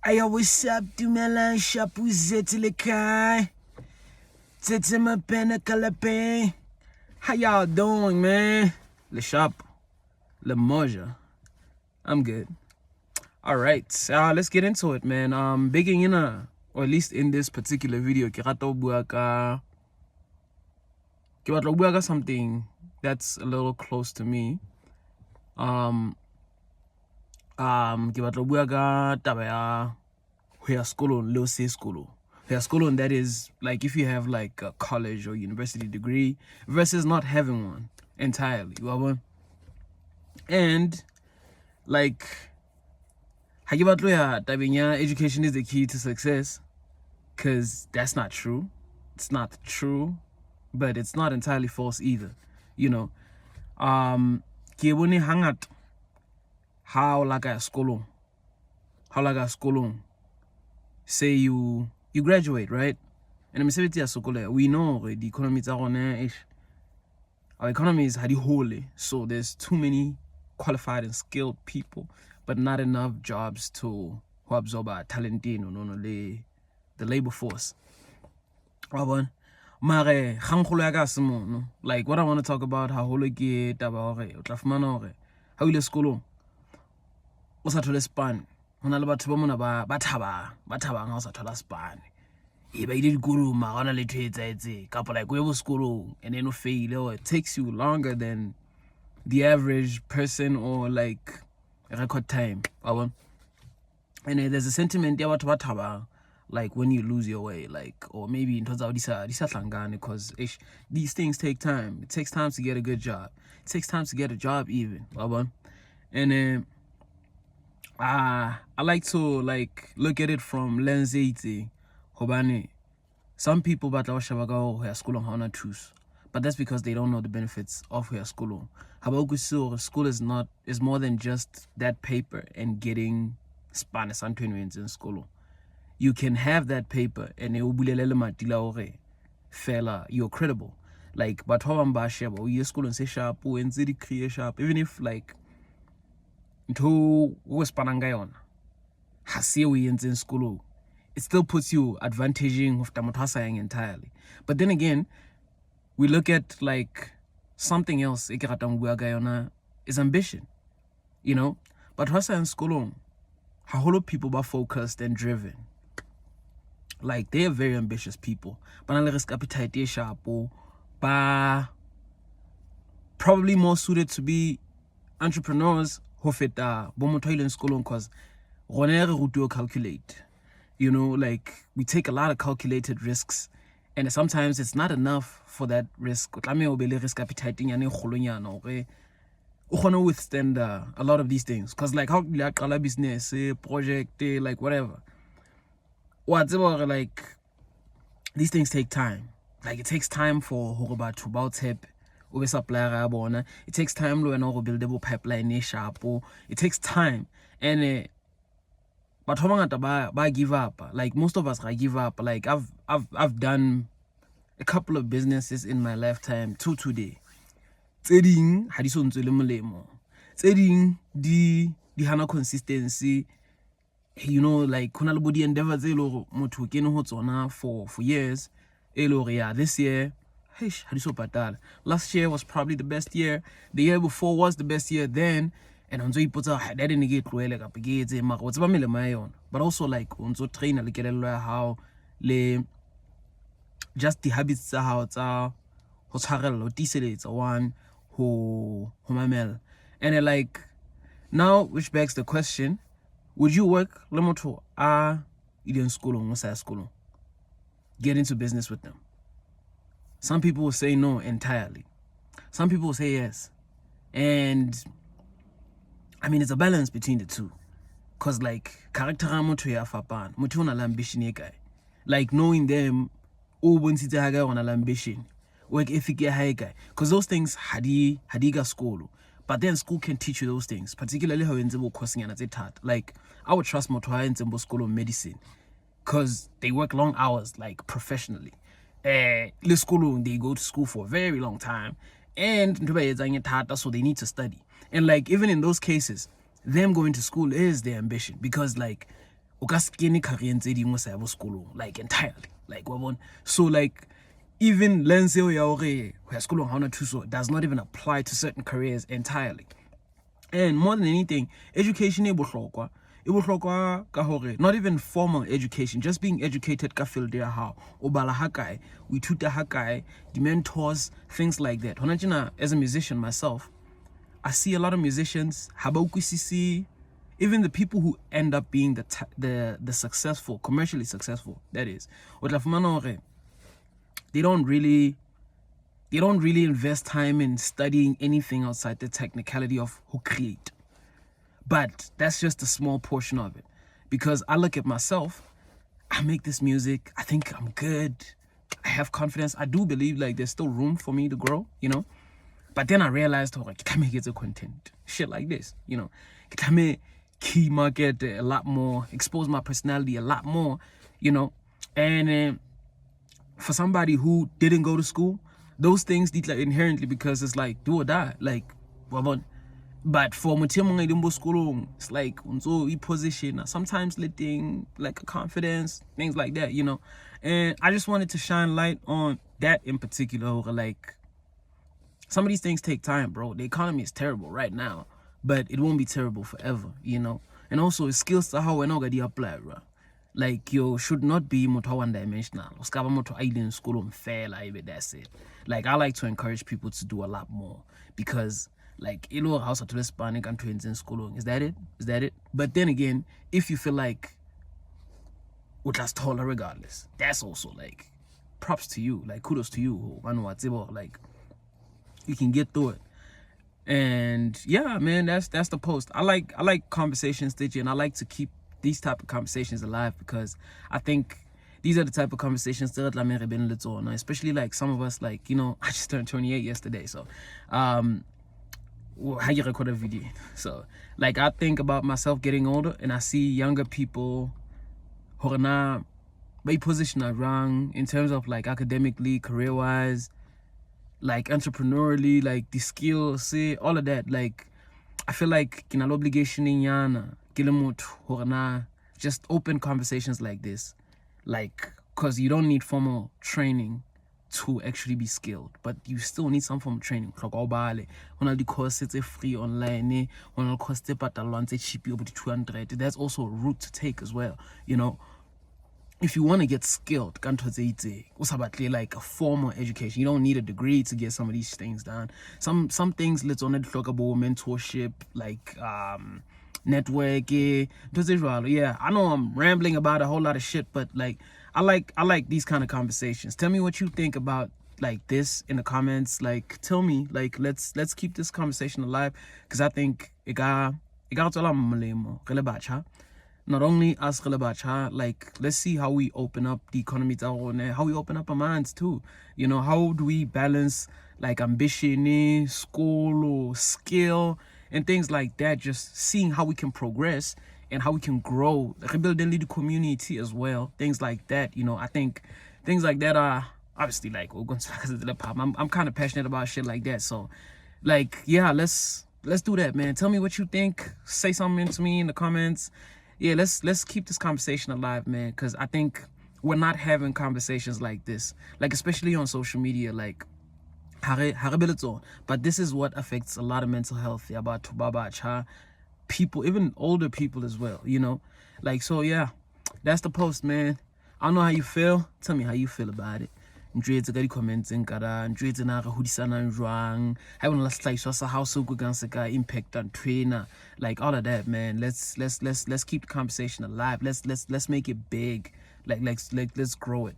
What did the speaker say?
Ayo, what's up, Dumela Shapu Zetilikai? Tetima Penacalape. How y'all doing, man? Le Shop. Le Moja. I'm good. Alright, let's get into it, man. Begging in or at least in this particular video, ke batla buaka something that's a little close to me. Ke batla buaka taba ya ho ya sekolong le ho se sekolong. Ho ya sekolong, that is like if you have like a college or university degree versus not having one entirely. And like education is the key to success, because that's not true. It's not true, but it's not entirely false either. You know, hangat how like a school, say you graduate, right? And we know the economy is our economy is holy, so there's too many qualified and skilled people, but not enough jobs to absorb our talent the labor force. Like what I want to talk about, how hole ke taba hore o tla fumana hore ha o ile sekolong o sa thole span, hona le batho ba mona ba thabang ha o sa thola span. Ba ile dikolong ma hona le ntho e etsaetse kapo like o ye bo sekolong and then o fail, or it takes you longer than the average person or like record time. And there's a sentiment ya batho ba thabang like when you lose your way, like, or maybe in because these things take time. It takes time to get a good job. It takes time to get a job even. And I like to like look at it from lens 80. Some people but school but that's because they don't know the benefits of school. School is more than just that paper and getting Spanish in school. You can have that paper and fella, you're credible. Like, but how you school and say sharp, sharp, even if like to was panangayon, in school, it still puts you advantaging of Tamotasayang entirely. But then again, we look at like something else, is ambition, you know. But Hasa and school, how people are focused and driven. Like, they are very ambitious people. But risk appetite sharp, probably more suited to be entrepreneurs who fit in school because calculate. You know, like we take a lot of calculated risks, and sometimes it's not enough for that risk. Risk appetite withstand a lot of these things. Because like how business, project, like whatever. Like these things take time. Like it takes time for Horoba to bout hip supplier. It takes time to build a pipeline. It takes time. And but how long I give up? Like most of us I give up. Like I've done a couple of businesses in my lifetime to today. Trading hadison to lemolemo. Trading the hana consistency. You know, like body endeavors for years. This year, last year was probably the best year. The year before was the best year then. And on so puts that didn't get but also like on so train how just the habits how it's one who and like now, which begs the question, would you work lemoto in school get into business with them? Some people will say no entirely. Some people will say yes. And I mean, it's a balance between the two. Cause like character ambition guy. Like knowing them on ambition. Work ethic guy. Cause those things hadiga school. But then school can teach you those things, particularly how in crossing and at like I would trust more to in school of medicine, because they work long hours, like professionally. School they go to school for a very long time, and so they need to study. And like even in those cases, them going to school is their ambition, because like o ka skene career tse dingwe sa ya bo sekolong like entirely like wa bona. So like even lens eo ya hore ho ya sekolong ha ona thuso does not even apply to certain careers entirely. And more than anything, education e bohlokwa ka hore not even formal education, just being educated ka field ya hao, o bala ha kae, o ithuta ha kae, the mentors, things like that. Hona tjena, as a musician myself, I see a lot of musicians ha ba utlwisisi, even the people who end up being the successful, commercially successful, that is, o tla fumana hore they don't really invest time in studying anything outside the technicality of who create. But that's just a small portion of it. Because I look at myself, I make this music, I think I'm good, I have confidence, I do believe like there's still room for me to grow, you know. But then I realized, oh, like, can I get a content, shit like this, you know. Can I key market a lot more, expose my personality a lot more, you know. And for somebody who didn't go to school, those things need like inherently, because it's like do or die, like but for school, it's like unzo position, sometimes letting like a confidence, things like that, you know. And I just wanted to shine light on that in particular. Like some of these things take time, bro. The economy is terrible right now, but it won't be terrible forever, you know. And also skills to how we're not gonna apply, bro. Like you should not be one dimensional. In school that's it. Like I like to encourage people to do a lot more, because like house to Hispanic and twins in school. Is that it? But then again, if you feel like utlas taller regardless, that's also like props to you. Like kudos to you. Like you can get through it. And yeah, man, that's the post. I like conversations, Stitchy, and I like to keep these type of conversations alive, because I think these are the type of conversations that especially like some of us, like, you know, I just turned 28 yesterday, so how you record a video. So like I think about myself getting older, and I see younger people who are now by position are wrong in terms of like academically, career wise, like entrepreneurially, like the skills, see all of that. Like I feel like an obligation in yana just open conversations like this, like, because you don't need formal training to actually be skilled, but you still need some form of training. When the course it's free online, when the course it's cheap over 200, that's also a route to take as well, you know. If you want to get skilled, like a formal education, you don't need a degree to get some of these things done. Some things, let's only talk about mentorship, like networking. Yeah, I know I'm rambling about a whole lot of shit, but like I like these kind of conversations. Tell me what you think about like this in the comments. Like tell me, like let's keep this conversation alive, because I think it got not only us, like let's see how we open up the economy, how we open up our minds too. You know, how do we balance like ambition, school, or skill, and things like that. Just seeing how we can progress and how we can grow, rebuilding the community as well. Things like that, you know. I think things like that are obviously like I'm kind of passionate about shit like that. So like yeah, let's do that, man. Tell me what you think. Say something to me in the comments. Yeah, let's keep this conversation alive, man, because I think we're not having conversations like this, like especially on social media, like but this is what affects a lot of mental health, about people, even older people as well, you know. Like, so yeah, that's the post, man. I don't know how you feel. Tell me how you feel about it. Njwetse ka di-commentseng kada njwetse na re hodisanang jwang ha bona la sehlahiswa sa hao se go gang se ka impact on trainer, like all of that, man. Let's keep the conversation alive. Let's make it big. Like let's grow it.